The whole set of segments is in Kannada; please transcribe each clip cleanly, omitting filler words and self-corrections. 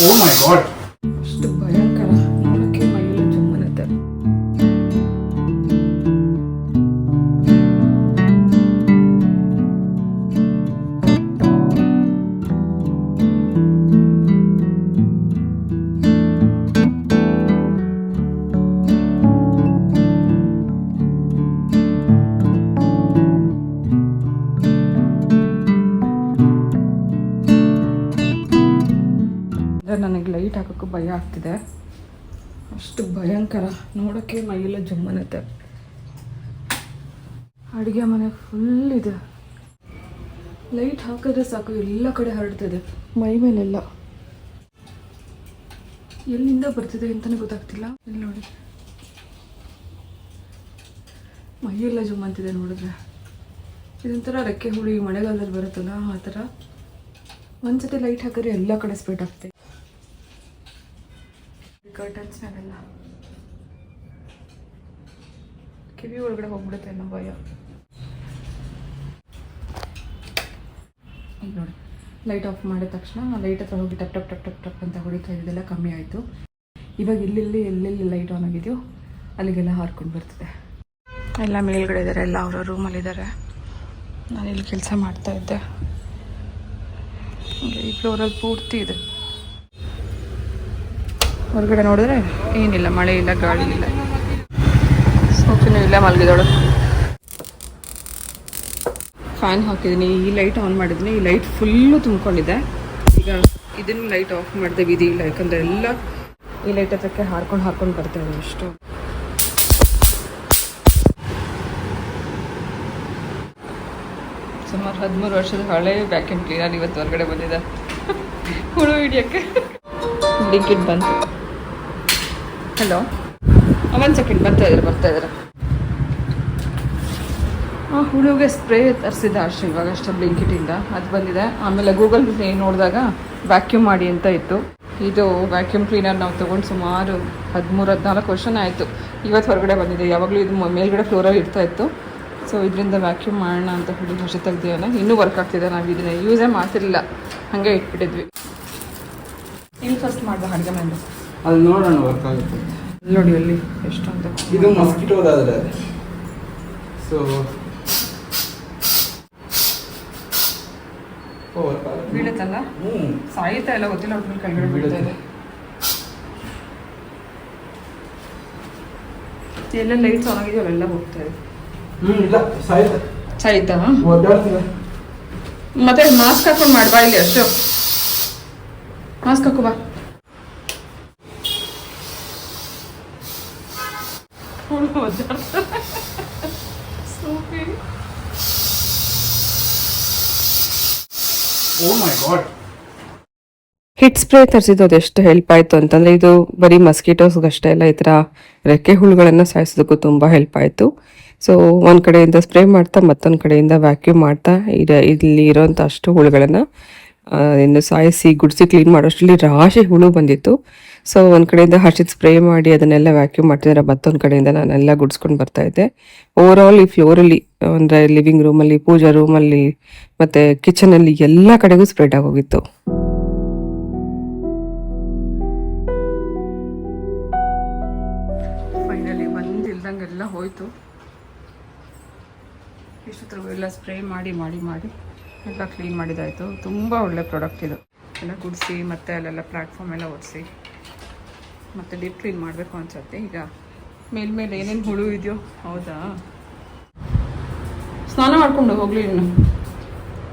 Oh my god. ಅಷ್ಟು ಭಯಂಕರ ನೋಡಕ್ಕೆ ಮೈಯೆಲ್ಲ ಜುಮ್ಮನತ್ತೆ. ನನಗೆ ಲೈಟ್ ಹಾಕೋಕ್ಕೂ ಭಯ ಆಗ್ತಿದೆ, ಅಷ್ಟು ಭಯಂಕರ ನೋಡೋಕ್ಕೆ ಮೈಯೆಲ್ಲ ಜುಮ್ಮನತ್ತೆ. ಅಡುಗೆ ಮನೆ ಫುಲ್ ಇದೆ, ಲೈಟ್ ಹಾಕಿದ್ರೆ ಸಾಕು ಎಲ್ಲ ಕಡೆ ಹರಡ್ತಿದೆ ಮೈ ಮೇಲೆಲ್ಲ. ಎಲ್ಲಿಂದ ಬರ್ತಿದೆ ಅಂತಲೇ ಗೊತ್ತಾಗ್ತಿಲ್ಲ. ಇಲ್ಲಿ ನೋಡಿ ಮೈಯೆಲ್ಲ ಜುಮ್ಮಂತಿದೆ ನೋಡಿದ್ರೆ. ಇದೊಂಥರ ರೆಕ್ಕೆ ಹುಳಿ ಮಳೆಗಾಲದಲ್ಲಿ ಬರುತ್ತಲ್ಲ ಆ ಥರ. ಒಂದ್ಸತಿ ಲೈಟ್ ಹಾಕಿದ್ರೆ ಎಲ್ಲ ಕಡೆ ಸ್ಪ್ರೆಡ್ ಆಗ್ತದೆ. ಕರ್ಟನ್ಸ್ನಾಗೆಲ್ಲ ಕಿವಿ ಒಳಗಡೆ ಹೋಗ್ಬಿಡುತ್ತೆ ಅನ್ನೋ ಭಯ. ಈಗ ನೋಡಿ ಲೈಟ್ ಆಫ್ ಮಾಡಿದ ತಕ್ಷಣ ಲೈಟ್ ಹತ್ರ ಹೋಗಿ ಟಪ್ ಟಪ್ ಟಪ್ ಟಪ್ ಟಪ್ ಅಂತ ಹೊಡಿತಾ ಇದ್ದೆಲ್ಲ ಕಮ್ಮಿ ಆಯಿತು. ಇವಾಗ ಎಲ್ಲೆಲ್ಲಿ ಲೈಟ್ ಆನ್ ಆಗಿದೆಯೋ ಅಲ್ಲಿಗೆಲ್ಲ ಹಾರ್ಕೊಂಡು ಬರ್ತದೆ. ಎಲ್ಲ ಮೇಲ್ಗಡೆ ಇದ್ದಾರೆ, ಎಲ್ಲ ಅವರ ರೂಮಲ್ಲಿದ್ದಾರೆ. ನಾನಿಲ್ಲಿ ಕೆಲಸ ಮಾಡ್ತಾ ಇದ್ದೆ. ಈ ಫ್ಲೋರಲ್ಲಿ ಪೂರ್ತಿ ಇದೆ. ಹೊರಗಡೆ ನೋಡಿದ್ರೆ ಏನಿಲ್ಲ, ಮಳೆ ಇಲ್ಲ, ಗಾಳಿ ಇಲ್ಲ. ಸೋಫಿನೂ ಇಲ್ಲ, ಮಲಗಿದವಳು. ಫ್ಯಾನ್ ಹಾಕಿದ್ದೀನಿ, ಈ ಲೈಟ್ ಆನ್ ಮಾಡಿದ್ದೀನಿ. ಈ ಲೈಟ್ ಫುಲ್ಲು ತುಂಬಿಕೊಂಡಿದೆ. ಈಗ ಇದನ್ನು ಲೈಟ್ ಆಫ್ ಮಾಡಿದೆ, ವಿಧಿ ಇಲ್ಲ, ಯಾಕಂದರೆ ಎಲ್ಲ ಈ ಲೈಟ್ ಹತ್ರಕ್ಕೆ ಹಾರ್ಕೊಂಡು ಬರ್ತಾ ಇದೆ ಅಷ್ಟು. ಸುಮಾರು 13 ವರ್ಷದ ಹಳೆ ವ್ಯಾಕ್ಯೂಮ್ ಕ್ಲೀನರ್ ಇವತ್ತು ಹೊರಗಡೆ ಬಂದಿದೆ ಹುಳು ಹಿಡಿಯೋಕ್ಕೆ. ಬ್ಲಿಂಕಿಟ್ ಬಂತು. ಹಲೋ, ಒಂದು ಸೆಕೆಂಡ್, ಬರ್ತಾ ಇದ್ದಾರೆ. ಹುಳುಗೆ ಸ್ಪ್ರೇ ತರಿಸಿದ್ದೆ ಅಷ್ಟೇ ಇವಾಗ ಅಷ್ಟೇ ಬ್ಲಿಂಕಿಟಿಂದ, ಅದು ಬಂದಿದೆ. ಆಮೇಲೆ ಗೂಗಲ್ ನೋಡಿದಾಗ ವ್ಯಾಕ್ಯೂಮ್ ಮಾಡಿ ಅಂತ ಇತ್ತು. ಇದು ವ್ಯಾಕ್ಯೂಮ್ ಕ್ಲೀನರ್ ನಾವು ತೊಗೊಂಡು ಸುಮಾರು 13-14 ವರ್ಷನೇ ಆಯಿತು. ಇವತ್ತು ಹೊರಗಡೆ ಬಂದಿದೆ. ಯಾವಾಗಲೂ ಇದು ಮೇಲ್ಗಡೆ ಫ್ಲೋರಲ್ಲಿ ಇರ್ತಾ ಇತ್ತು. ಸೊ ಇದರಿಂದ ವ್ಯಾಕ್ಯೂಮ್ ಮಾಡೋಣ ಅಂತ ಹೇಳಿ ಹೊಸ ತೆಗ್ದಿವಲ್ಲ, ಇನ್ನೂ ವರ್ಕ್ ಆಗ್ತಿದೆ. ನಾವು ಇದನ್ನ ಯೂಸೇ ಮಾಡ್ತಿರಲಿಲ್ಲ, ಹಾಗೆ ಇಟ್ಬಿಟ್ಟಿದ್ವಿ. ಇಲ್ಲಿ ಫಸ್ಟ್ ಮಾಡಿದೆ ಅಡುಗೆ ಮನೆ, ಅದು ನೋಡೋಣ ವರ್ಕ್ ಆಗುತ್ತೆ. ನೋಡಿ ಅಲ್ಲಿ ಎಷ್ಟು ಅಂತ. ಇದು ಮಸ್ಕಿಟೋ ಆದ್ರೆ ಸೊ ಬೀಳುತ್ತಲ್ಲ, ಸಾಯಿತಾ ಎಲ್ಲ ಗೊತ್ತಿಲ್ಲ, ಒಟ್ಟು ಕೆಳಗಡೆ ಬೀಳ್ತಾ ಇದೆ. ಎಲ್ಲ ಲೈಟ್ಸ್ ಆನ್ ಆಗಿದೆಯೋ ಅವೆಲ್ಲ ಹೋಗ್ತಾ ಇದೆ. ಇಲ್ಲ ಸಾಯ್ತಾ ಮತ್ತೆ ಮಾಸ್ಕ್ ಹಾಕೊಂಡು ಮಾಡ್ಬಾ. ಇಲ್ಲಿ ಅಷ್ಟು ಮಾಸ್ಕ್ ಹಾಕೋ ಬಾ. ಓ ಮೈ ಗಾಡ್. ಹಿಟ್ ಸ್ಪ್ರೇ ತರಿಸಿದ್ದು ಅದೆಷ್ಟು ಹೆಲ್ಪ್ ಆಯಿತು ಅಂತಂದರೆ, ಇದು ಬರೀ ಮಸ್ಕಿಟೋಸ್ಗಷ್ಟೇ ಅಲ್ಲ, ಈ ಥರ ರೆಕ್ಕೆ ಹುಳುಗಳನ್ನು ಸಾಯಿಸೋದಕ್ಕೂ ತುಂಬ ಹೆಲ್ಪ್ ಆಯಿತು. ಸೊ ಒಂದು ಕಡೆಯಿಂದ ಸ್ಪ್ರೇ ಮಾಡ್ತಾ ಮತ್ತೊಂದು ಕಡೆಯಿಂದ ವ್ಯಾಕ್ಯೂಮ್ ಮಾಡ್ತಾ ಇಲ್ಲಿ ಇರೋಂಥ ಅಷ್ಟು ಹುಳುಗಳನ್ನು ಇನ್ನು ಸಾಯಿಸಿ ಗುಡಿಸಿ ಕ್ಲೀನ್ ಮಾಡೋಷ್ಟರಲ್ಲಿ ರಾಶಿ ಹುಳು ಬಂದಿತ್ತು. ಸೊ ಒಂದು ಕಡೆಯಿಂದ ಹಸಿದ ಸ್ಪ್ರೇ ಮಾಡಿ ಅದನ್ನೆಲ್ಲ ವ್ಯಾಕ್ಯೂಮ್ ಮಾಡ್ತಿದ್ರೆ ಮತ್ತೊಂದು ಕಡೆಯಿಂದ ನಾನೆಲ್ಲ ಗುಡಿಸ್ಕೊಂಡು ಬರ್ತಾಯಿದ್ದೆ. ಓವರಾಲ್ ಈ ಫ್ಲೋರಲ್ಲಿ ಅಂದರೆ ಲಿವಿಂಗ್ ರೂಮಲ್ಲಿ, ಪೂಜಾ ರೂಮಲ್ಲಿ ಮತ್ತು ಕಿಚನಲ್ಲಿ ಎಲ್ಲ ಕಡೆಗೂ ಸ್ಪ್ರೆಡ್ ಆಗೋಗಿತ್ತು. ಫೈನಲಿ ಬಂದಿಲ್ದಂಗೆಲ್ಲ ಹೋಯಿತು. ಇಷ್ಟೊತ್ತರೆಗೂ ಎಲ್ಲ ಸ್ಪ್ರೇ ಮಾಡಿ ಎಲ್ಲ ಕ್ಲೀನ್ ಮಾಡಿದಾಯಿತು. ತುಂಬ ಒಳ್ಳೆ ಪ್ರಾಡಕ್ಟ್ ಇದು. ಎಲ್ಲ ಗುಡಿಸಿ ಮತ್ತು ಅಲ್ಲೆಲ್ಲ ಪ್ಲ್ಯಾಟ್ಫಾರ್ಮ್ ಎಲ್ಲ ಒರೆಸಿ ಮತ್ತು ಡೀಪ್ ಕ್ಲೀನ್ ಮಾಡಬೇಕು ಅನ್ಸುತ್ತೆ. ಈಗ ಮೇಲ್ಮೇಲೆ ಏನೇನು ಹುಳು ಇದೆಯೋ. ಹೌದಾ, ಸ್ನಾನ ಮಾಡ್ಕೊಂಡು ಹೋಗ್ಲಿ, ಇನ್ನು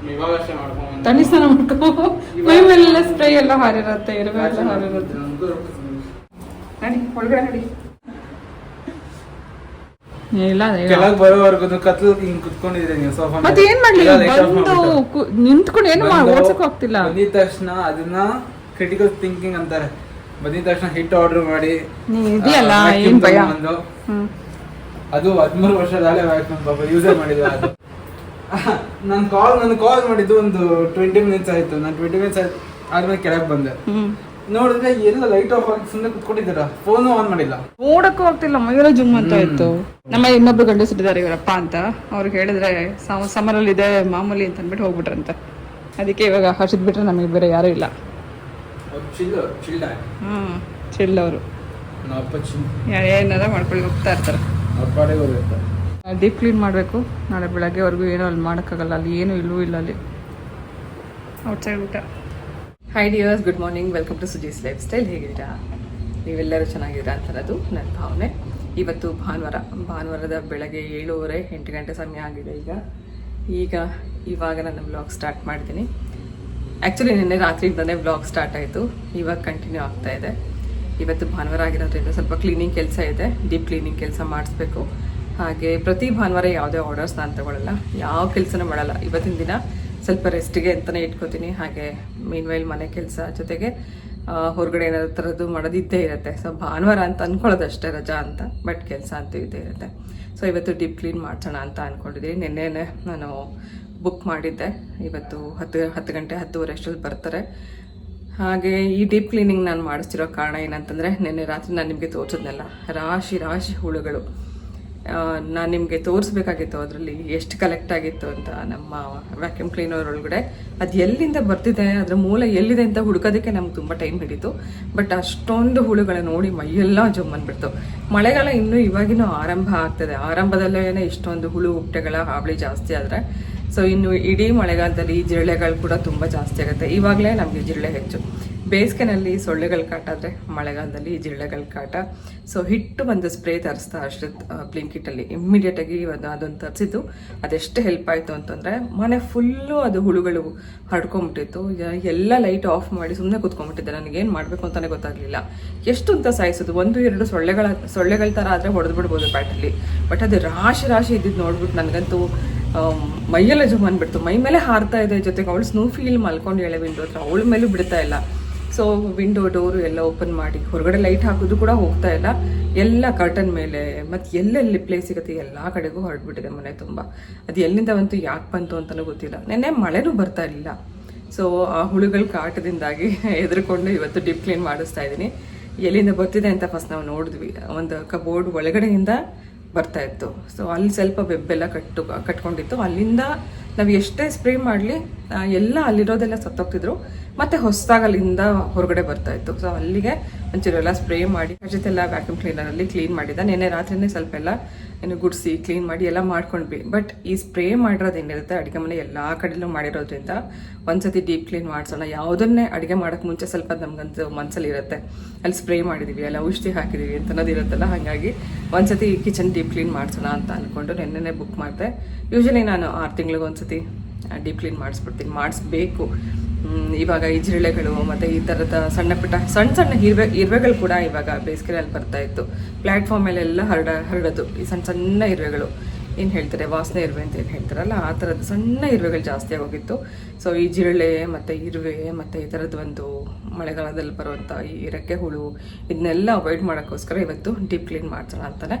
ತಣ್ಣಿ ಸ್ನಾನ ಮಾಡ್ಕೊ. ಮೈ ಮೇಲೆಲ್ಲ ಸ್ಪ್ರೇ ಎಲ್ಲ ಹಾರಿರುತ್ತೆ, ಇರುವೆ ಎಲ್ಲ ಹಾರಿರುತ್ತೆ. ನಡಿ ಒಳಗಡೆ ನಡಿ. ಮತ್ತೆ ಏನ್ ಮಾಡ್ಲಿ, ನಿಂತ್ಕೊಂಡು ಏನು ಓಡ್ಸಕ್ ಹೋಗ್ತಿಲ್ಲ. ಬಂದಿದ ತಕ್ಷಣ ಅದನ್ನ ಕ್ರಿಟಿಕಲ್ ಥಿಂಕಿಂಗ್ ಅಂತಾರೆ. ಬಂದಿದ ತಕ್ಷಣ ಹಿಟ್ ಆರ್ಡರ್ ಮಾಡಿ ಇದೆಯಲ್ಲ, ಏನ್ ಭಯ. ಅದು 13 ವರ್ಷದ ಹಳೆ ವ್ಯಾಕ್ಯೂಮ್ ಪಾಪ ಯೂಸೇ ಮಾಡಿದ್ವಿ. ಅದು ನಾನು ಕಾಲ್ ಮಾಡಿದ್ದು ಒಂದು 20 ಮಿನಿಟ್ಸ್ ಆಯ್ತು. ನಾನು 20 ಮಿನಿಟ್ಸ್ ಆದ್ಮೇಲೆ ಕೆಳಗೆ ಬಂದೆ. ನೋಡಿದ್ರೆ ಎಲ್ಲ ಲೈಟ್ ಆಫ್ ಆಗಿ ಸುಮ್ಮನೆ ಕುತ್ಕೊಂಡಿದ್ದೀರಾ, ಫೋನು ಆನ್ ಮಾಡಿಲ್ಲ. ನೋಡಕ್ಕೂ ಆಗ್ತಿಲ್ಲ, ಮೈಯೆಲ್ಲ ಜುಮ್ ಅಂತ ಇತ್ತು. ನಮ್ಮ ಇನ್ನೊಬ್ರು ಗಂಡಸರಿದ್ದಾರೆ ಇವರಪ್ಪ ಅಂತ, ಅವ್ರಿಗೆ ಹೇಳಿದ್ರೆ ಸಮರಲ್ಲಿ ಇದೆ ಮಾಮೂಲಿ ಅಂತ ಅಂದ್ಬಿಟ್ಟು ಹೋಗ್ಬಿಟ್ರಂತೆ. ಅದಕ್ಕೆ ಇವಾಗ ಹಸಿದ್ ಬಿಟ್ರೆ ನಮಗೆ ಬೇರೆ ಯಾರೂ ಇಲ್ಲ. ಚಿಲ್ಲವರು ಏನಾರ ಮಾಡ್ಕೊಳ್ಳಿ ಹೋಗ್ತಾ ಇರ್ತಾರೆ. ಡೀಪ್ ಕ್ಲೀನ್ ಮಾಡಬೇಕು ನಾಳೆ ಬೆಳಗ್ಗೆವರೆಗೂ. ಏನೋ ಅಲ್ಲಿ ಮಾಡೋಕ್ಕಾಗಲ್ಲ, ಅಲ್ಲಿ ಏನೂ ಇಲ್ಲೂ ಇಲ್ಲ ಅಲ್ಲಿ ಔಟ್ಸೈಡ್ ಊಟ. Hi dears, good morning, welcome to Suji's lifestyle. ಹೇಗಿದ್ದೀರಾ? ನೀವೆಲ್ಲರೂ ಚೆನ್ನಾಗಿದ್ದೀರಾ ಅಂತರೋದು ನನ್ನ ಭಾವನೆ. ಇವತ್ತು ಭಾನುವಾರದ ಬೆಳಗ್ಗೆ 7:30 8 ಗಂಟೆ ಸಮಯ ಆಗಿದೆ. ಇವಾಗ ನಾನು ವ್ಲಾಗ್ ಸ್ಟಾರ್ಟ್ ಮಾಡ್ತೀನಿ. ಆ್ಯಕ್ಚುಲಿ ನಿನ್ನೆ ರಾತ್ರಿಯಿಂದನೇ ವ್ಲಾಗ್ ಸ್ಟಾರ್ಟ್ ಆಯಿತು, ಇವಾಗ ಕಂಟಿನ್ಯೂ ಆಗ್ತಾ ಇದೆ. ಇವತ್ತು ಭಾನುವಾರ ಆಗಿರೋದ್ರಿಂದ ಸ್ವಲ್ಪ ಕ್ಲೀನಿಂಗ್ ಕೆಲಸ ಇದೆ, ಡೀಪ್ ಕ್ಲೀನಿಂಗ್ ಕೆಲಸ ಮಾಡಿಸ್ಬೇಕು. ಹಾಗೆ ಪ್ರತಿ ಭಾನುವಾರ ಯಾವುದೇ ಆರ್ಡರ್ಸ್ ನಾನು ತಗೊಳ್ಳಲ್ಲ, ಯಾವ ಕೆಲಸನೂ ಮಾಡಲ್ಲ. ಇವತ್ತಿನ ದಿನ ಸ್ವಲ್ಪ ರೆಸ್ಟಿಗೆ ಅಂತಲೇ ಇಟ್ಕೋತೀನಿ. ಹಾಗೆ ಮೀನ್ವೈಲ್ ಮನೆ ಕೆಲಸ ಜೊತೆಗೆ ಹೊರಗಡೆ ಏನಾದ್ರು ಥರದ್ದು ಮಾಡೋದು ಇದ್ದೇ ಇರುತ್ತೆ. ಸೊ ಭಾನುವಾರ ಅಂತ ಅಂದ್ಕೊಳ್ಳೋದಷ್ಟೇ ರಜಾ ಅಂತ, ಬಟ್ ಕೆಲಸ ಅಂತೂ ಇದ್ದೇ ಇರುತ್ತೆ. ಸೊ ಇವತ್ತು ಡೀಪ್ ಕ್ಲೀನ್ ಮಾಡ್ಸೋಣ ಅಂತ ಅಂದ್ಕೊಂಡಿದ್ದೀನಿ. ನಿನ್ನೆನೇ ನಾನು ಬುಕ್ ಮಾಡಿದ್ದೆ, ಇವತ್ತು 10 ಗಂಟೆ 10:30 ಅಷ್ಟರಲ್ಲಿ ಬರ್ತಾರೆ. ಹಾಗೆ ಈ ಡೀಪ್ ಕ್ಲೀನಿಂಗ್ ನಾನು ಮಾಡಿಸ್ತಿರೋ ಕಾರಣ ಏನಂತಂದರೆ, ನಿನ್ನೆ ರಾತ್ರಿ ನಾನು ನಿಮಗೆ ತೋರಿಸಿದ್ನಲ್ಲ, ರಾಶಿ ಹುಳುಗಳು. ನಾನು ನಿಮಗೆ ತೋರಿಸ್ಬೇಕಾಗಿತ್ತು ಅದರಲ್ಲಿ ಎಷ್ಟು ಕಲೆಕ್ಟ್ ಆಗಿತ್ತು ಅಂತ. ನಮ್ಮ ವ್ಯಾಕ್ಯೂಮ್ ಕ್ಲೀನರ್ ಒಳಗಡೆ ಅದು ಎಲ್ಲಿಂದ ಬರ್ತಿದೆ, ಅದರ ಮೂಲ ಎಲ್ಲಿದೆ ಅಂತ ಹುಡುಕೋದಕ್ಕೆ ನಮ್ಗೆ ತುಂಬ ಟೈಮ್ ಹಿಡಿತು. ಬಟ್ ಅಷ್ಟೊಂದು ಹುಳುಗಳ ನೋಡಿ ಮೈಯೆಲ್ಲ ಜೊಮ್ಮನ್ಬಿಡ್ತು. ಮಳೆಗಾಲ ಇನ್ನೂ ಇವಾಗಿನೂ ಆರಂಭ ಆಗ್ತದೆ, ಆರಂಭದಲ್ಲೇ ಇಷ್ಟೊಂದು ಹುಳು ಹುಪ್ಪಟೆಗಳ ಹಾವಳಿ ಜಾಸ್ತಿ ಆದರೆ, ಸೊ ಇನ್ನು ಇಡೀ ಮಳೆಗಾಲದಲ್ಲಿ ಈ ಜಿರಳೆಗಳು ಕೂಡ ತುಂಬ ಜಾಸ್ತಿ ಆಗುತ್ತೆ. ಇವಾಗಲೇ ನಮಗೆ ಜಿರಳೆ ಹೆಚ್ಚು. ಬೇಸಿಗೆನಲ್ಲಿ ಸೊಳ್ಳೆಗಳ ಕಾಟ ಆದರೆ ಮಳೆಗಾಲದಲ್ಲಿ ಈ ಜಿರಳೆಗಳ ಕಾಟ. ಸೊ ಹಿಟ್ಟು ಒಂದು ಸ್ಪ್ರೇ ತರಿಸ್ತಾ ಅಷ್ಟೊತ್ತು ಬ್ಲಿಂಕಿಟಲ್ಲಿ ಇಮ್ಮಿಡಿಯೇಟಾಗಿ ಅದೊಂದು ತರಿಸಿದ್ದು. ಅದೆಷ್ಟು ಹೆಲ್ಪ್ ಆಯಿತು ಅಂತಂದರೆ, ಮನೆ ಫುಲ್ಲು ಅದು ಹುಳುಗಳು ಹರ್ಕೊಂಬಿಟ್ಟಿತ್ತು. ಎಲ್ಲ ಲೈಟ್ ಆಫ್ ಮಾಡಿ ಸುಮ್ಮನೆ ಕೂತ್ಕೊಂಡ್ಬಿಟ್ಟಿದ್ದೆ. ನನಗೇನು ಮಾಡಬೇಕು ಅಂತಲೇ ಗೊತ್ತಾಗಲಿಲ್ಲ. ಎಷ್ಟು ಅಂತ ಸಾಯಿಸೋದು, 1-2 ಸೊಳ್ಳೆಗಳ ಥರ ಆದರೆ ಹೊಡೆದ್ಬಿಡ್ಬೋದು ಬ್ಯಾಟಲ್ಲಿ. ಬಟ್ ಅದು ರಾಶಿ ಇದ್ದಿದ್ದು ನೋಡ್ಬಿಟ್ಟು ನನಗಂತೂ ಮೈಯೆಲ್ಲ ಜುಮ್ಮನ್ಬಿಡ್ತು. ಮೈ ಮೇಲೆ ಹಾರ್ತಾ ಇದೆ. ಜೊತೆಗೆ ಅವಳು ಸ್ನೂಫೀಲ್ ಮಲ್ಕೊಂಡು ಹೇಳೆ ವಿಂಡೋ ಹತ್ರ, ಅವಳ ಮೇಲೂ ಬಿಡ್ತಾ ಇಲ್ಲ. ಸೊ ವಿಂಡೋ ಡೋರು ಎಲ್ಲ ಓಪನ್ ಮಾಡಿ ಹೊರಗಡೆ ಲೈಟ್ ಹಾಕೋದು ಕೂಡ ಹೋಗ್ತಾ ಇಲ್ಲ. ಎಲ್ಲ ಕರ್ಟನ್ ಮೇಲೆ ಮತ್ತು ಎಲ್ಲೆಲ್ಲಿ ಪ್ಲೇಸ್ ಸಿಗುತ್ತೆ ಎಲ್ಲ ಕಡೆಗೂ ಹೊರಡ್ಬಿಟ್ಟಿದೆ ಮನೆ ತುಂಬ. ಅದು ಎಲ್ಲಿಂದ ಬಂತು, ಯಾಕೆ ಬಂತು ಅಂತಲೂ ಗೊತ್ತಿಲ್ಲ. ನೆನ್ನೆ ಮಳೆನೂ ಬರ್ತಾ ಇರಲಿಲ್ಲ. ಸೊ ಆ ಹುಳುಗಳ ಕಾಟದಿಂದಾಗಿ ಹೆದರ್ಕೊಂಡು ಇವತ್ತು ಡೀಪ್ ಕ್ಲೀನ್ ಮಾಡಿಸ್ತಾ ಇದ್ದೀನಿ. ಎಲ್ಲಿಂದ ಬರ್ತಿದೆ ಅಂತ ಫಸ್ಟ್ ನಾವು ನೋಡಿದ್ವಿ. ಒಂದು ಕಬೋರ್ಡ್ ಒಳಗಡೆಯಿಂದ ಬರ್ತಾ ಇತ್ತು. ಸೊ ಅಲ್ಲಿ ಸ್ವಲ್ಪ ವೆಬ್ಬೆಲ್ಲ ಕಟ್ಕೊಂಡಿತ್ತು. ಅಲ್ಲಿಂದ ನಾವು ಎಷ್ಟೇ ಸ್ಪ್ರೇ ಮಾಡಲಿ ಎಲ್ಲ ಅಲ್ಲಿರೋದೆಲ್ಲ ಸತ್ತೋಗ್ತಿದ್ರು. ಮತ್ತು ಹೊಸದಾಗಿ ಅಲ್ಲಿಂದ ಹೊರಗಡೆ ಬರ್ತಾ ಇತ್ತು. ಸೊ ಅಲ್ಲಿಗೆ ಒಂಚೂರೆಲ್ಲ ಸ್ಪ್ರೇ ಮಾಡಿ ಅಷ್ಟೆಲ್ಲ ವ್ಯಾಕ್ಯೂಮ್ ಕ್ಲೀನರಲ್ಲಿ ಕ್ಲೀನ್ ಮಾಡಿದ್ದೆ. ನೆನ್ನೆ ರಾತ್ರಿನೇ ಸ್ವಲ್ಪ ಎಲ್ಲ ಗುಡಿಸಿ ಕ್ಲೀನ್ ಮಾಡಿ ಎಲ್ಲ ಮಾಡ್ಕೊಂಡ್ವಿ. ಬಟ್ ಈ ಸ್ಪ್ರೇ ಮಾಡಿರೋದು ಏನಿರುತ್ತೆ, ಅಡುಗೆ ಮನೆ ಎಲ್ಲ ಕಡೆಯಲ್ಲೂ ಮಾಡಿರೋದ್ರಿಂದ ಒಂದ್ಸತಿ ಡೀಪ್ ಕ್ಲೀನ್ ಮಾಡಿಸೋಣ. ಯಾವುದನ್ನೇ ಅಡುಗೆ ಮಾಡೋಕ್ಕೆ ಮುಂಚೆ ಸ್ವಲ್ಪ ನಮಗಂತೂ ಮನಸ್ಸಲ್ಲಿ ಇರುತ್ತೆ, ಅಲ್ಲಿ ಸ್ಪ್ರೇ ಮಾಡಿದ್ದೀವಿ, ಅಲ್ಲಿ ಔಷಧಿ ಹಾಕಿದ್ದೀವಿ ಅಂತ ಅನ್ನೋದಿರುತ್ತಲ್ಲ. ಹಾಗಾಗಿ ಒಂದ್ಸತಿ ಕಿಚನ್ ಡೀಪ್ ಕ್ಲೀನ್ ಮಾಡಿಸೋಣ ಅಂತ ಅಂದ್ಕೊಂಡು ನೆನ್ನೆನೇ ಬುಕ್ ಮಾಡಿದೆ. ಯೂಶಲಿ ನಾನು 6 ತಿಂಗಳಿಗೆ ಒಂದ್ಸತಿ ಡೀಪ್ ಕ್ಲೀನ್ ಮಾಡಿಸ್ಬೇಕು. ಇವಾಗ ಈ ಜಿರಳೆಗಳು ಮತ್ತು ಈ ಥರದ ಸಣ್ಣ ಇರುವೆಗಳು ಕೂಡ ಇವಾಗ ಬೇಸಿಗೆಯಲ್ಲಿ ಬರ್ತಾ ಇತ್ತು. ಪ್ಲ್ಯಾಟ್ಫಾರ್ಮ್ ಮೇಲೆಲ್ಲ ಹರಡೋದು ಈ ಸಣ್ಣ ಇರುವೆಗಳು, ಏನು ಹೇಳ್ತಾರೆ ವಾಸನೆ ಇರುವೆ ಅಂತ ಏನು ಹೇಳ್ತಾರಲ್ಲ, ಆ ಥರದ್ದು ಸಣ್ಣ ಇರುವೆಗಳು ಜಾಸ್ತಿ ಆಗೋಗಿತ್ತು. ಸೊ ಈ ಜಿರಳೆ ಮತ್ತು ಇರುವೆ ಮತ್ತು ಈ ಥರದ್ದು ಒಂದು ಮಳೆಗಾಲದಲ್ಲಿ ಬರುವಂಥ ಈ ರೆಕ್ಕೆ ಹುಳು, ಇದನ್ನೆಲ್ಲ ಅವಾಯ್ಡ್ ಮಾಡೋಕ್ಕೋಸ್ಕರ ಇವತ್ತು ಡೀಪ್ ಕ್ಲೀನ್ ಮಾಡ್ಸೋಣ ಅಂತಲೇ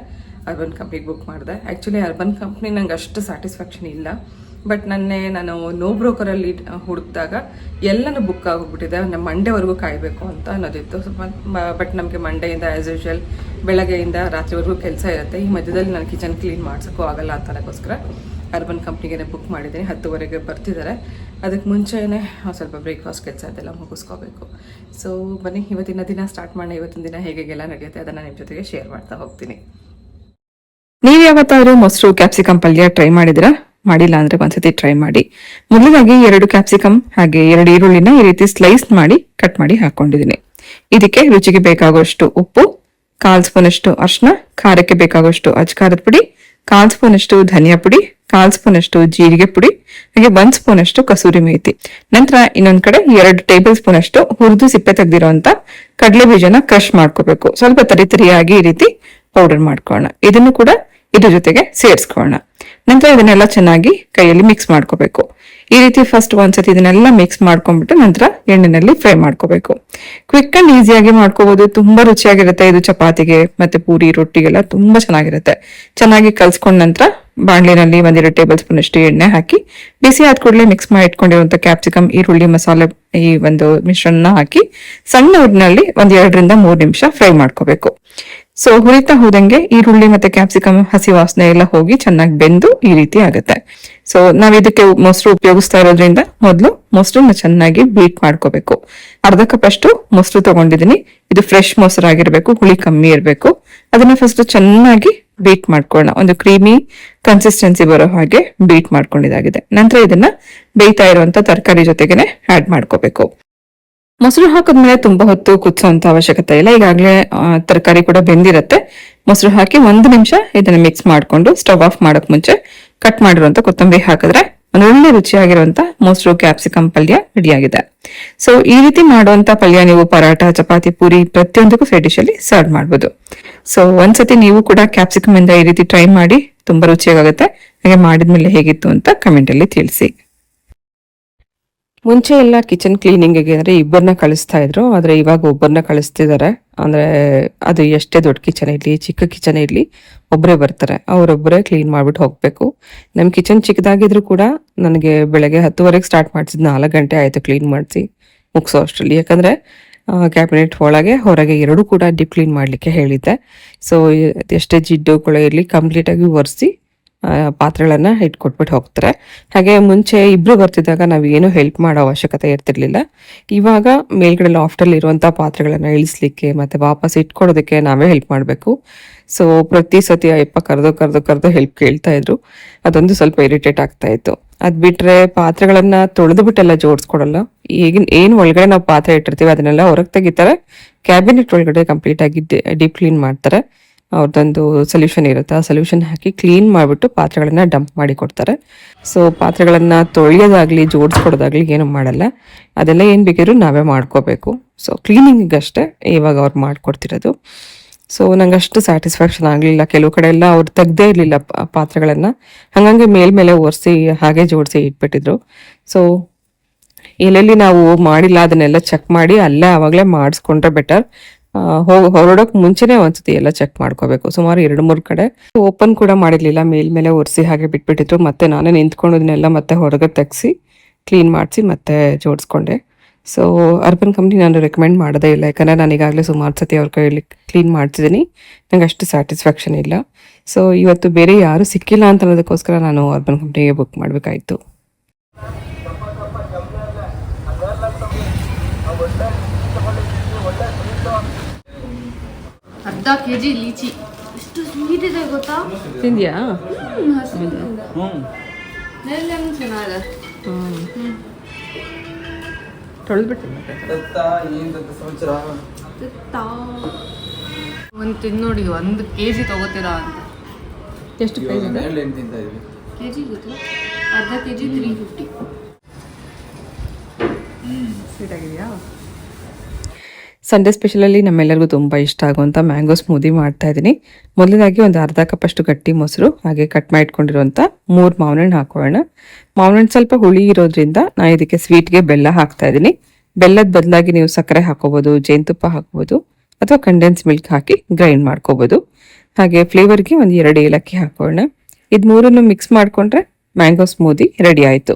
ಅರ್ಬನ್ ಕಂಪ್ನಿಗೆ ಬುಕ್ ಮಾಡಿದೆ. ಆ್ಯಕ್ಚುಲಿ ಅರ್ಬನ್ ಕಂಪ್ನಿ ನಂಗೆ ಅಷ್ಟು ಸ್ಯಾಟಿಸ್ಫ್ಯಾಕ್ಷನ್ ಇಲ್ಲ. ಬಟ್ ನಾನು ನೋ ಬ್ರೋಕರಲ್ಲಿ ಹುಡುಕಿದಾಗ ಎಲ್ಲನೂ ಬುಕ್ ಆಗೋಗ್ಬಿಟ್ಟಿದೆ. ನಮ್ಮ ಮಂಡೇವರೆಗೂ ಕಾಯಬೇಕು ಅಂತ ಅನ್ನೋದಿತ್ತು. ಬಟ್ ನಮಗೆ ಮಂಡೆಯಿಂದ ಆ್ಯಸ್ ಯೂಶುವಲ್ ಬೆಳಗ್ಗೆಯಿಂದ ರಾತ್ರಿವರೆಗೂ ಕೆಲಸ ಇರುತ್ತೆ. ಈ ಮಧ್ಯದಲ್ಲಿ ನಾನು ಕಿಚನ್ ಕ್ಲೀನ್ ಮಾಡ್ಸೋಕ್ಕೂ ಆಗಲ್ಲ ಅಂತ ಅದಕ್ಕೋಸ್ಕರ ಅರ್ಬನ್ ಕಂಪ್ನಿಗೆ ಬುಕ್ ಮಾಡಿದ್ದೀನಿ. 10:30ಗೆ ಬರ್ತಿದ್ದಾರೆ. ಅದಕ್ಕೆ ಮುಂಚೆನೇ ಸ್ವಲ್ಪ ಬ್ರೇಕ್ಫಾಸ್ಟ್ ಕೆಲಸ ಅದೆಲ್ಲ ಮುಗಿಸ್ಕೋಬೇಕು. ಸೊ ಬನ್ನಿ ಇವತ್ತಿನ ದಿನ ಸ್ಟಾರ್ಟ್ ಮಾಡೋಣ. ಇವತ್ತಿನ ದಿನ ಹೇಗೆಲ್ಲ ನಡೆಯುತ್ತೆ ಅದನ್ನು ನಿಮ್ಮ ಜೊತೆಗೆ ಶೇರ್ ಮಾಡ್ತಾ ಹೋಗ್ತೀನಿ. ನೀವು ಯಾವತ್ತಾದ್ರೂ ಮೊಸರು ಕ್ಯಾಪ್ಸಿಕಮ್ ಪಲ್ಯ ಟ್ರೈ ಮಾಡಿದಿರಾ? ಮಾಡಿಲ್ಲ ಅಂದ್ರೆ ಒಂದ್ಸತಿ ಟ್ರೈ ಮಾಡಿ. ಮೊದಲಾಗಿ 2 ಕ್ಯಾಪ್ಸಿಕಮ್ ಹಾಗೆ 2 ಈರುಳ್ಳಿನ ಈ ರೀತಿ ಸ್ಲೈಸ್ ಮಾಡಿ ಕಟ್ ಮಾಡಿ ಹಾಕೊಂಡಿದ್ದೀನಿ. ಇದಕ್ಕೆ ರುಚಿಗೆ ಬೇಕಾಗುವಷ್ಟು ಉಪ್ಪು, 1/4 ಸ್ಪೂನ್ ಅಷ್ಟು ಅರಿಶಿನ, ಖಾರಕ್ಕೆ ಬೇಕಾಗುವಷ್ಟು ಅಜ್ಕಾರದ ಪುಡಿ, 1/4 ಸ್ಪೂನ್ ಅಷ್ಟು ಧನಿಯಾ ಪುಡಿ, 1/4 ಸ್ಪೂನ್ ಅಷ್ಟು ಜೀರಿಗೆ ಪುಡಿ, ಹಾಗೆ 1 ಸ್ಪೂನ್ ಅಷ್ಟು ಕಸೂರಿ ಮೇಥಿ. ನಂತರ ಇನ್ನೊಂದ್ ಕಡೆ 2 ಟೇಬಲ್ ಸ್ಪೂನ್ ಅಷ್ಟು ಹುರಿದು ಸಿಪ್ಪೆ ತೆಗೆದಿರುವಂತ ಕಡಲೆ ಬೀಜನ ಕ್ರಶ್ ಮಾಡ್ಕೋಬೇಕು. ಸ್ವಲ್ಪ ತರಿಯಾಗಿ ಈ ರೀತಿ ಪೌಡರ್ ಮಾಡ್ಕೊಳ್ಳೋಣ. ಇದನ್ನು ಕೂಡ ಇದ್ರ ಜೊತೆಗೆ ಸೇರಿಸ್ಕೊಳ್ಳೋಣ. ನಂತರ ಇದನ್ನೆಲ್ಲ ಚೆನ್ನಾಗಿ ಕೈಯಲ್ಲಿ ಮಿಕ್ಸ್ ಮಾಡ್ಕೋಬೇಕು. ಈ ರೀತಿ ಫಸ್ಟ್ ಒಂದ್ಸತಿ ಇದನ್ನೆಲ್ಲ ಮಿಕ್ಸ್ ಮಾಡ್ಕೊಂಡ್ಬಿಟ್ಟು ನಂತರ ಎಣ್ಣೆನಲ್ಲಿ ಫ್ರೈ ಮಾಡ್ಕೋಬೇಕು. ಕ್ವಿಕ್ ಅಂಡ್ ಈಸಿಯಾಗಿ ಮಾಡ್ಕೋಬಹುದು. ತುಂಬಾ ರುಚಿಯಾಗಿರುತ್ತೆ ಇದು. ಚಪಾತಿಗೆ ಮತ್ತೆ ಪೂರಿ ರೊಟ್ಟಿಗೆಲ್ಲ ತುಂಬಾ ಚೆನ್ನಾಗಿರುತ್ತೆ. ಚೆನ್ನಾಗಿ ಕಲ್ಸ್ಕೊಂಡ ನಂತರ ಬಾಣಲಿನಲ್ಲಿ 1-2 ಟೇಬಲ್ ಸ್ಪೂನ್ ಅಷ್ಟು ಎಣ್ಣೆ ಹಾಕಿ ಬಿಸಿ ಆದ ಕೂಡಲೇ ಮಿಕ್ಸ್ ಮಾಡಿ ಇಟ್ಕೊಂಡಿರುವಂತ ಕ್ಯಾಪ್ಸಿಕಮ್, ಈರುಳ್ಳಿ, ಮಸಾಲೆ ಈ ಒಂದು ಮಿಶ್ರಣ ಹಾಕಿ ಸಣ್ಣ ಉರಿನಲ್ಲಿ 1-2-3 ನಿಮಿಷ ಫ್ರೈ ಮಾಡ್ಕೋಬೇಕು. ಸೊ ಹುರಿತಾ ಹೋದಂಗೆ ಈರುಳ್ಳಿ ಮತ್ತೆ ಕ್ಯಾಪ್ಸಿಕಮ್ ಹಸಿ ವಾಸನೆ ಎಲ್ಲ ಹೋಗಿ ಚೆನ್ನಾಗಿ ಬೆಂದು ಈ ರೀತಿ ಆಗುತ್ತೆ. ಸೊ ನಾವ್ ಇದಕ್ಕೆ ಮೊಸರು ಉಪಯೋಗಿಸ್ತಾ ಇರೋದ್ರಿಂದ ಮೊದಲು ಮೊಸರನ್ನ ಚೆನ್ನಾಗಿ ಬೀಟ್ ಮಾಡ್ಕೋಬೇಕು. ಅರ್ಧ ಕಪ್ ಅಷ್ಟು ಮೊಸರು ತಗೊಂಡಿದ್ದೀನಿ. ಇದು ಫ್ರೆಶ್ ಮೊಸರು ಆಗಿರ್ಬೇಕು, ಹುಳಿ ಕಮ್ಮಿ ಇರಬೇಕು. ಅದನ್ನ ಫಸ್ಟ್ ಚೆನ್ನಾಗಿ ಬೀಟ್ ಮಾಡ್ಕೊಳ್ಳೋಣ, ಒಂದು ಕ್ರೀಮಿ ಕನ್ಸಿಸ್ಟೆನ್ಸಿ ಬರೋ ಹಾಗೆ ಬೀಟ್ ಮಾಡ್ಕೊಂಡಿದ್ದಾಗಿದೆ. ನಂತರ ಇದನ್ನ ಬೇಯ್ತಾ ಇರುವಂತ ತರಕಾರಿ ಜೊತೆಗೇನೆ ಆಡ್ ಮಾಡ್ಕೋಬೇಕು. ಮೊಸರು ಹಾಕಿದ್ಮೇಲೆ ತುಂಬಾ ಹೊತ್ತು ಕುದಿಸೋಂತ ಅವಶ್ಯಕತೆ ಇಲ್ಲ. ಈಗಾಗಲೇ ತರಕಾರಿ ಕೂಡ ಬೆಂದಿರತ್ತೆ. ಮೊಸರು ಹಾಕಿ 1 ನಿಮಿಷ ಇದನ್ನ ಮಿಕ್ಸ್ ಮಾಡ್ಕೊಂಡು ಸ್ಟವ್ ಆಫ್ ಮಾಡಕ್ ಮುಂಚೆ ಕಟ್ ಮಾಡಿರುವಂತ ಕೊತ್ತಂಬರಿ ಹಾಕಿದ್ರೆ ಒಳ್ಳೆ ರುಚಿಯಾಗಿರುವಂತ ಮೊಸರು ಕ್ಯಾಪ್ಸಿಕಮ್ ಪಲ್ಯ ರೆಡಿ ಆಗಿದೆ. ಸೊ ಈ ರೀತಿ ಮಾಡುವಂತ ಪಲ್ಯ ನೀವು ಪರಾಟ, ಚಪಾತಿ, ಪೂರಿ ಪ್ರತಿಯೊಂದಕ್ಕೂ ಸೈಡ್ ಡಿಶ್ ಅಲ್ಲಿ ಸರ್ವ್ ಮಾಡಬಹುದು. ಸೊ ಒಂದ್ಸತಿ ನೀವು ಕೂಡ ಕ್ಯಾಪ್ಸಿಕಮ್ ಇಂದ ಈ ರೀತಿ ಟ್ರೈ ಮಾಡಿ, ತುಂಬಾ ರುಚಿಯಾಗುತ್ತೆ. ಹಾಗೆ ಮಾಡಿದ್ಮೇಲೆ ಹೇಗಿತ್ತು ಅಂತ ಕಮೆಂಟ್ ಅಲ್ಲಿ ತಿಳಿಸಿ. ಮುಂಚೆ ಎಲ್ಲ ಕಿಚನ್ ಕ್ಲೀನಿಂಗ್ಗೆ ಅಂದ್ರೆ ಇಬ್ಬರನ್ನ ಕಳಿಸ್ತಾ ಇದ್ರು, ಆದ್ರೆ ಇವಾಗ ಒಬ್ಬರನ್ನ ಕಳಿಸ್ತಿದ್ದಾರೆ. ಅಂದ್ರೆ ಅದು ಎಷ್ಟೇ ದೊಡ್ಡ ಕಿಚನ್ ಇರ್ಲಿ, ಚಿಕ್ಕ ಕಿಚನ್ ಇರ್ಲಿ, ಒಬ್ಬರೇ ಬರ್ತಾರೆ. ಅವರೊಬ್ಬರೇ ಕ್ಲೀನ್ ಮಾಡ್ಬಿಟ್ಟು ಹೋಗ್ಬೇಕು. ನಮ್ ಕಿಚನ್ ಚಿಕ್ಕದಾಗಿದ್ರು ಕೂಡ ನನಗೆ ಬೆಳಗ್ಗೆ 10:30 ಸ್ಟಾರ್ಟ್ ಮಾಡಿಸಿದ್ 4 ಗಂಟೆ ಆಯ್ತು ಕ್ಲೀನ್ ಮಾಡಿಸಿ ಮುಗಿಸೋ ಅಷ್ಟರಲ್ಲಿ. ಯಾಕಂದ್ರೆ ಕ್ಯಾಬಿನೆಟ್ ಒಳಗೆ ಹೊರಗೆ ಎರಡೂ ಕೂಡ ಡೀಪ್ ಕ್ಲೀನ್ ಮಾಡ್ಲಿಕ್ಕೆ ಹೇಳಿದ್ದೆ. ಸೊ ಎಷ್ಟೇ ಜಿಡ್ಡು ಕೊಳೆ ಇರ್ಲಿ ಕಂಪ್ಲೀಟ್ ಆಗಿ ಒರೆಸಿ ಪಾತ್ರೆಗಳನ್ನ ಇಟ್ಕೊಟ್ಬಿಟ್ಟು ಹೋಗ್ತಾರೆ. ಹಾಗೆ ಮುಂಚೆ ಇಬ್ರು ಬರ್ತಿದ್ದಾಗ ನಾವ್ ಏನು ಹೆಲ್ಪ್ ಮಾಡೋ ಅವಶ್ಯಕತೆ ಇರ್ತಿರ್ಲಿಲ್ಲ. ಇವಾಗ ಮೇಲ್ಗಡೆ ಲಾಫ್ಟ್ ಅಲ್ಲಿ ಇರುವಂತಹ ಪಾತ್ರೆಗಳನ್ನ ಇಳಿಸ್ಲಿಕ್ಕೆ ಮತ್ತೆ ವಾಪಸ್ ಇಟ್ಕೊಡೋದಕ್ಕೆ ನಾವೇ ಹೆಲ್ಪ್ ಮಾಡ್ಬೇಕು. ಸೊ ಪ್ರತಿ ಸತಿ ಅಯ್ಯಪ್ಪ ಕರೆದು ಹೆಲ್ಪ್ ಕೇಳ್ತಾ ಇದ್ರು. ಅದೊಂದು ಸ್ವಲ್ಪ ಇರಿಟೇಟ್ ಆಗ್ತಾ ಇತ್ತು. ಅದ್ ಬಿಟ್ರೆ ಪಾತ್ರೆಗಳನ್ನ ತೊಳೆದು ಬಿಟ್ಟೆಲ್ಲ ಜೋಡಿಸ್ಕೊಡಲ್ಲ. ಈಗಿನ ಏನ್ ಒಳಗಡೆ ನಾವು ಪಾತ್ರೆ ಇಟ್ಟಿರ್ತೀವಿ ಅದನ್ನೆಲ್ಲ ಹೊರಗೆ ತೆಗಿತಾರೆ, ಕ್ಯಾಬಿನೆಟ್ ಒಳಗಡೆ ಕಂಪ್ಲೀಟ್ ಆಗಿ ಡೀಪ್ ಕ್ಲೀನ್ ಮಾಡ್ತಾರೆ. ಅವ್ರದ್ದೊಂದು ಸೊಲ್ಯೂಷನ್ ಇರುತ್ತೆ, ಆ ಸೊಲ್ಯೂಷನ್ ಹಾಕಿ ಕ್ಲೀನ್ ಮಾಡಿಬಿಟ್ಟು ಪಾತ್ರೆಗಳನ್ನ ಡಂಪ್ ಮಾಡಿ ಕೊಡ್ತಾರೆ. ಸೊ ಪಾತ್ರೆಗಳನ್ನ ತೊಳೆಯೋದಾಗ್ಲಿ ಜೋಡಿಸ್ಕೊಡೋದಾಗ್ಲಿ ಏನು ಮಾಡಲ್ಲ. ಅದೆಲ್ಲ ಏನ್ ಬೇಕಿದ್ರು ನಾವೇ ಮಾಡ್ಕೋಬೇಕು. ಸೊ ಕ್ಲೀನಿಂಗಷ್ಟೇ ಇವಾಗ ಅವ್ರು ಮಾಡ್ಕೊಡ್ತಿರೋದು. ಸೊ ನಂಗೆ ಅಷ್ಟು ಸ್ಯಾಟಿಸ್ಫ್ಯಾಕ್ಷನ್ ಆಗಲಿಲ್ಲ. ಕೆಲವು ಕಡೆ ಎಲ್ಲ ಅವ್ರು ತೆಗ್ದೇ ಇರಲಿಲ್ಲ ಪಾತ್ರೆಗಳನ್ನ, ಹಂಗಂಗೆ ಮೇಲ್ಮೇಲೆ ಒರೆಸಿ ಹಾಗೆ ಜೋಡಿಸಿ ಇಟ್ಬಿಟ್ಟಿದ್ರು. ಸೊ ಎಲ್ಲೆಲ್ಲಿ ನಾವು ಮಾಡಿಲ್ಲ ಅದನ್ನೆಲ್ಲ ಚೆಕ್ ಮಾಡಿ ಅಲ್ಲೇ ಆವಾಗಲೇ ಮಾಡಿಸ್ಕೊಂಡ್ರೆ ಬೆಟರ್. ಹೊರಡೋಕ್ ಮುಂಚೆನೆ ಒಂದ್ಸತಿ ಎಲ್ಲ ಚೆಕ್ ಮಾಡ್ಕೋಬೇಕು. ಸುಮಾರು 2-3 ಕಡೆ ಓಪನ್ ಕೂಡ ಮಾಡಿರ್ಲಿಲ್ಲ, ಮೇಲ್ಮೇಲೆ ಒರೆಸಿ ಹಾಗೆ ಬಿಟ್ಬಿಟ್ಟಿದ್ರು. ಮತ್ತೆ ನಾನೇ ನಿಂತ್ಕೊಂಡೋದನ್ನೆಲ್ಲ ಮತ್ತೆ ಹೊರಗೆ ತೆಗ್ಸಿ ಕ್ಲೀನ್ ಮಾಡಿಸಿ ಮತ್ತೆ ಜೋಡಿಸ್ಕೊಂಡೆ. ಸೊ ಅರ್ಬನ್ ಕಂಪ್ನಿ ನಾನು ರೆಕಮೆಂಡ್ ಮಾಡೋದೇ ಇಲ್ಲ, ಯಾಕಂದ್ರೆ ನಾನು ಈಗಾಗಲೇ ಸುಮಾರು ಸತಿ ಅವ್ರ ಕೈಯಲ್ಲಿ ಕ್ಲೀನ್ ಮಾಡ್ತಿದ್ದೀನಿ. ನಂಗೆ ಅಷ್ಟು ಸ್ಯಾಟಿಸ್ಫ್ಯಾಕ್ಷನ್ ಇಲ್ಲ. ಸೊ ಇವತ್ತು ಬೇರೆ ಯಾರು ಸಿಕ್ಕಿಲ್ಲ ಅಂತ ಅನ್ನೋದಕ್ಕೋಸ್ಕರ ನಾನು ಅರ್ಬನ್ ಕಂಪ್ನಿಗೆ ಬುಕ್ ಮಾಡಬೇಕಾಯ್ತು. ಅರ್ಧ ಕೆಜಿ ಲೀಚಿ ಎಷ್ಟು ಸ್ವೀಟ್ ಇದೆ ಗೊತ್ತಾ? ತಿಂದ್ಯಾ? ಚೆನ್ನಾಗಿದೆ. ಒಂದು ತಿಂದು ನೋಡಿ, 1 kg ತಗೋತೀರಾ ಅಂತ. ಎಷ್ಟು ಪ್ರೈಸ್ ಇದೆ? ಕೆಜಿ ಗೊತ್ತಿಲ್ಲ, ಅರ್ಧ ಕೆಜಿ 350. ಸ್ವೀಟ್ ಆಗಿದೆಯಾ? ಸಂಡೇ ಸ್ಪೆಷಲಲ್ಲಿ ನಮ್ಮೆಲ್ಲರಿಗೂ ತುಂಬ ಇಷ್ಟ ಆಗುವಂಥ ಮ್ಯಾಂಗೋ ಸ್ಮೂದಿ ಮಾಡ್ತಾ ಇದ್ದೀನಿ. ಮೊದಲದಾಗಿ ಒಂದು ಅರ್ಧ ಕಪ್ ಅಷ್ಟು ಗಟ್ಟಿ ಮೊಸರು, ಹಾಗೆ ಕಟ್ ಮಾಡಿಟ್ಕೊಂಡಿರುವಂಥ 3 ಮಾವಿನ ಹಣ್ಣು ಹಾಕೋಣ. ಮಾವಿನ ಹಣ್ಣು ಸ್ವಲ್ಪ ಹುಳಿ ಇರೋದ್ರಿಂದ ನಾನು ಇದಕ್ಕೆ ಸ್ವೀಟ್ಗೆ ಬೆಲ್ಲ ಹಾಕ್ತಾ ಇದ್ದೀನಿ. ಬೆಲ್ಲದ ಬದಲಾಗಿ ನೀವು ಸಕ್ಕರೆ ಹಾಕೋಬಹುದು, ಜೇನುತುಪ್ಪ ಹಾಕೋಬಹುದು, ಅಥವಾ ಕಂಡೆನ್ಸ್ ಮಿಲ್ಕ್ ಹಾಕಿ ಗ್ರೈಂಡ್ ಮಾಡ್ಕೋಬಹುದು. ಹಾಗೆ ಫ್ಲೇವರ್ಗೆ ಒಂದು 2 ಏಲಕ್ಕಿ ಹಾಕೋಣ. ಇದು 3 ಮಿಕ್ಸ್ ಮಾಡ್ಕೊಂಡ್ರೆ ಮ್ಯಾಂಗೋ ಸ್ಮೂದಿ ರೆಡಿ ಆಯ್ತು.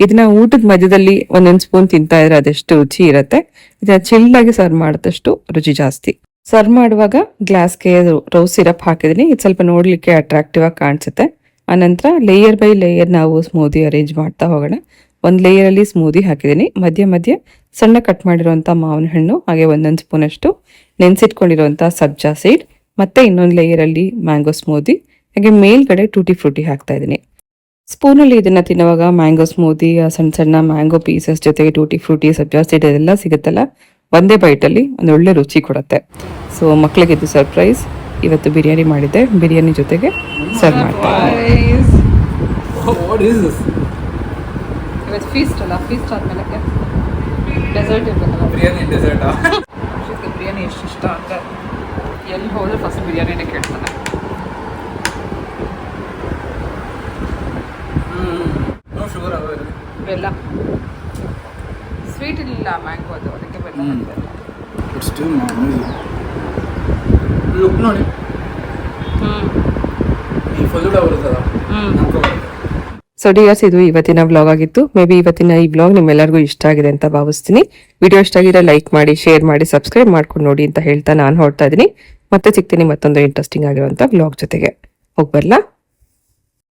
ಇದನ್ನ ಊಟದ ಮಧ್ಯದಲ್ಲಿ 1 ಸ್ಪೂನ್ ತಿಂತಾ ಇದ್ರೆ ಅದೆಷ್ಟು ರುಚಿ ಇರುತ್ತೆ. ಇದನ್ನ ಚಿಲ್ಲಾಗಿ ಸರ್ವ್ ಮಾಡಿದಷ್ಟು ರುಚಿ ಜಾಸ್ತಿ. ಸರ್ವ್ ಮಾಡುವಾಗ ಗ್ಲಾಸ್ಗೆ ರೋಸ್ ಸಿರಪ್ ಹಾಕಿದೀನಿ. ಇದು ಸ್ವಲ್ಪ ನೋಡ್ಲಿಕ್ಕೆ ಅಟ್ರಾಕ್ಟಿವ್ ಆಗಿ ಕಾಣಿಸುತ್ತೆ. ಆನಂತರ ಲೇಯರ್ ಬೈ ಲೇಯರ್ ನಾವು ಸ್ಮೂದಿ ಅರೇಂಜ್ ಮಾಡ್ತಾ ಹೋಗೋಣ. 1 ಲೇಯರ್ ಅಲ್ಲಿ ಸ್ಮೂದಿ ಹಾಕಿದೀನಿ, ಮಧ್ಯ ಸಣ್ಣ ಕಟ್ ಮಾಡಿರುವಂತ ಮಾವಿನ ಹಣ್ಣು, ಹಾಗೆ 1 ಸ್ಪೂನ್ ಅಷ್ಟು ನೆನ್ಸಿಟ್ಕೊಂಡಿರುವಂತ ಸಬ್ಜಾ ಸೀಡ್, ಮತ್ತೆ ಇನ್ನೊಂದು ಲೇಯರ್ ಅಲ್ಲಿ ಮ್ಯಾಂಗೋ ಸ್ಮೂದಿ, ಹಾಗೆ ಮೇಲ್ಗಡೆ ಟೂಟಿ ಫ್ರೂಟಿ ಹಾಕ್ತಾ ಇದ್ದೀನಿ. ಸ್ಪೂನಲ್ಲಿ ಇದನ್ನ ತಿನ್ನುವಾಗ ಮ್ಯಾಂಗೋ ಸ್ಮೂದಿ, ಸಣ್ಣ ಸಣ್ಣ ಮ್ಯಾಂಗೋ ಪೀಸಸ್ ಜೊತೆಗೆ ಟೂಟಿ ಫ್ರೂಟಿ, ಸಬ್ಜಾ ಸೀಡ್ ಅದೆಲ್ಲ ಸಿಗುತ್ತಲ್ಲ, ಒಂದೇ ಬೈಟಲ್ಲಿ ಒಂದು ಒಳ್ಳೆ ರುಚಿ ಕೊಡುತ್ತೆ. ಸೊ ಮಕ್ಕಳಿಗೆ ಇದು ಸರ್ಪ್ರೈಸ್. ಇವತ್ತು ಬಿರಿಯಾನಿ ಮಾಡಿದ್ದೆ, ಬಿರಿಯಾನಿ ಜೊತೆಗೆ ಸರ್ವ್ ಮಾಡ್ತಾ ಇವತ್ತು ಫೀಸ್ಟ್ ಅಲ್ಲ, ಫೀಸ್ಟ್ ಆದ್ಮೇಲೆ ಡೆಸರ್ಟ್ ಇರ್ಬೇಕಲ್ಲ, ಬಿರಿಯಾನಿ ಎಷ್ಟು ಇಷ್ಟ ಅಂತ ಎಲ್ಲಿ ಹೋದ್ರೆ ಫಸ್ಟ್ ಬಿರಿಯಾನಿನೇ ಕೇಳ್ತಾನೆ. ಬೆಲ್ಲ ಸ್ವೀಟ್ ಇಲ್ಲ, ಮ್ಯಾಂಗೋ ಅದು, ಅದಕ್ಕೆ ಬೆಲ್ಲ ಲುಕ್ ನೋಡಿ. ಸೊ ಡಿಯರ್ಸ್, ಇದು ಇವತ್ತಿನ ವ್ಲಾಗ್ ಆಗಿತ್ತು. ಮೇ ಬಿ ಇವತ್ತಿನ ಈ ವ್ಲಾಗ್ ನಿಮ್ಮೆಲ್ಲರಿಗೂ ಇಷ್ಟ ಆಗಿದೆ ಅಂತ ಭಾವಿಸ್ತೀನಿ. ವಿಡಿಯೋ ಇಷ್ಟ ಆಗಿದ್ರೆ ಲೈಕ್ ಮಾಡಿ, ಶೇರ್ ಮಾಡಿ, ಸಬ್ಸ್ಕ್ರೈಬ್ ಮಾಡ್ಕೊಂಡು ನೋಡಿ ಅಂತ ಹೇಳ್ತಾ ನಾನು ಹೊರಡ್ತಾ ಇದ್ದೀನಿ. ಮತ್ತೆ ಸಿಗ್ತೀನಿ ಮತ್ತೊಂದು ಇಂಟ್ರೆಸ್ಟಿಂಗ್ ಆಗಿರುವಂತ ವ್ಲಾಗ್ ಜೊತೆಗೆ. ಹೋಗ್ಬರ್ಲಾ?